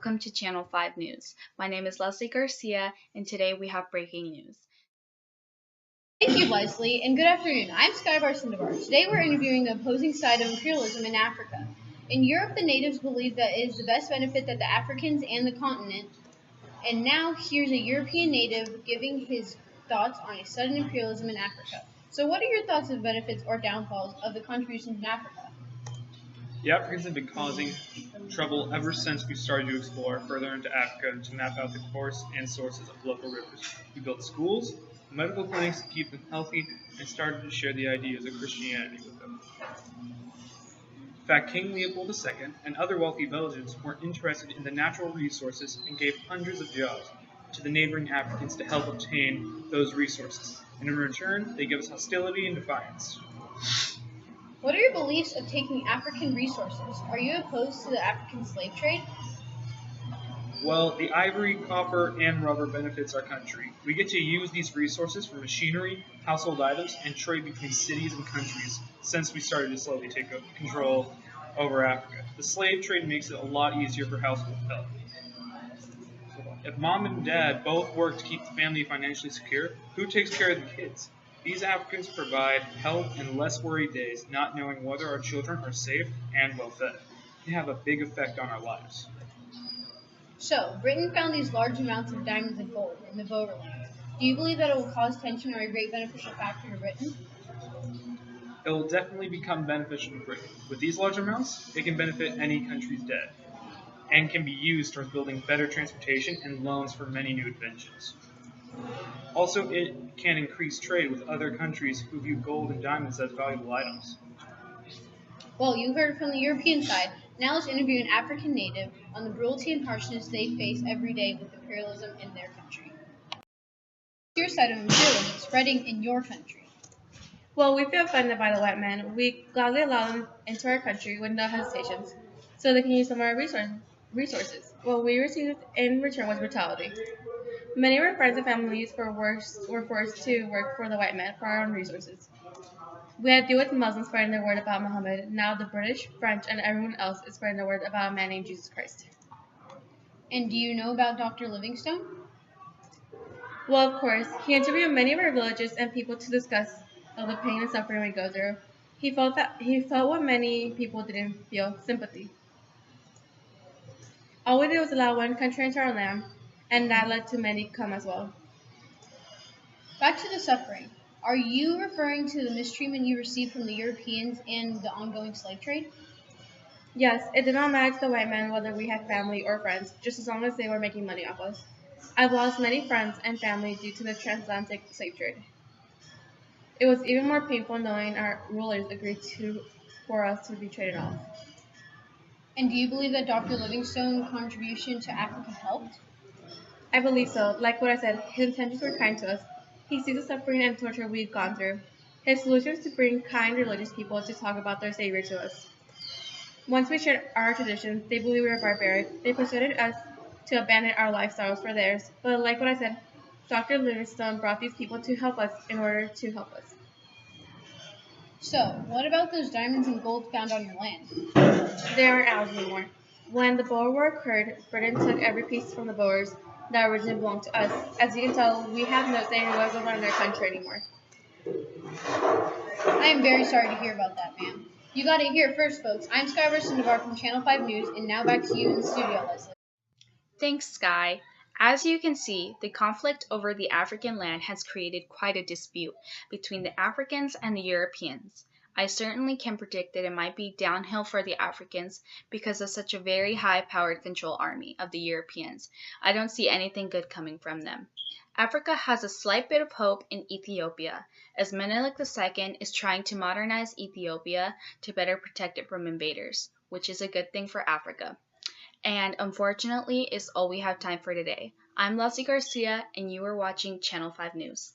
welcome to Channel 5 News. My name is Leslie Garcia, and today we have breaking news. Thank you, Leslie, and good afternoon. I'm Skybar Sandovar. Today we're interviewing the opposing side of imperialism in Africa. In Europe, the natives believe that it is the best benefit that the Africans and the continent. And now here's a European native giving his thoughts on a sudden imperialism in Africa. So what are your thoughts of the benefits or downfalls of the contributions in Africa? The Africans have been causing trouble ever since we started to explore further into Africa to map out the course and sources of local rivers. We built schools, medical clinics to keep them healthy, and started to share the ideas of Christianity with them. In fact, King Leopold II and other wealthy Belgians were interested in the natural resources and gave hundreds of jobs to the neighboring Africans to help obtain those resources. And in return, they give us hostility and defiance. What are your beliefs of taking African resources? Are you opposed to the African slave trade? Well, the ivory, copper, and rubber benefits our country. We get to use these resources for machinery, household items, and trade between cities and countries since we started to slowly take control over Africa. The slave trade makes it a lot easier for household help. If mom and dad both work to keep the family financially secure, who takes care of the kids? These Africans provide help and less worried days, not knowing whether our children are safe and well fed. They have a big effect on our lives. So, Britain found these large amounts of diamonds and gold in the Boerland. Do you believe that it will cause tension or a great beneficial factor to Britain? It will definitely become beneficial to Britain. With these large amounts, it can benefit any country's debt and can be used towards building better transportation and loans for many new inventions. Also, it can increase trade with other countries who view gold and diamonds as valuable items. Well, you heard from the European side. Now let's interview an African native on the cruelty and harshness they face every day with imperialism in their country. Your side of imperialism spreading in your country. Well, we feel offended by the white men. We gladly allow them into our country with no hesitations, so they can use some of our resources. What we received in return was brutality. Many of our friends and families were forced to work for the white men for our own resources. We had to deal with Muslims spreading their word about Muhammad. Now the British, French, and everyone else is spreading the word about a man named Jesus Christ. And do you know about Dr. Livingstone? Well, of course, he interviewed many of our villages and people to discuss the pain and suffering we go through. He felt what many people didn't feel: sympathy. All we did was allow one country into our land, and that led to many come as well. Back to the suffering. Are you referring to the mistreatment you received from the Europeans and the ongoing slave trade? Yes, it did not matter to the white men whether we had family or friends, just as long as they were making money off us. I've lost many friends and family due to the transatlantic slave trade. It was even more painful knowing our rulers agreed for us to be traded off. And do you believe that Dr. Livingstone's contribution to Africa helped? I believe so. Like what I said, his intentions were kind to us. He sees the suffering and torture we've gone through. His solution is to bring kind religious people to talk about their Savior to us. Once we shared our traditions, they believed we were barbaric. They persuaded us to abandon our lifestyles for theirs. But like what I said, Dr. Livingstone brought these people to help us in order to help us. So, what about those diamonds and gold found on your land? They aren't ours anymore. When the Boer War occurred, Britain took every piece from the Boers that originally belonged to us. As you can tell, we have no say in what goes on in their country anymore. I am very sorry to hear about that, ma'am. You got it here first, folks. I'm Skybar Sandovar from Channel 5 News, and now back to you in the studio, Leslie. Thanks, Sky. As you can see, the conflict over the African land has created quite a dispute between the Africans and the Europeans. I certainly can predict that it might be downhill for the Africans because of such a very high-powered control army of the Europeans. I don't see anything good coming from them. Africa has a slight bit of hope in Ethiopia, as Menelik II is trying to modernize Ethiopia to better protect it from invaders, which is a good thing for Africa. And unfortunately, is all we have time for today. I'm Leslie Garcia, and you are watching Channel 5 News.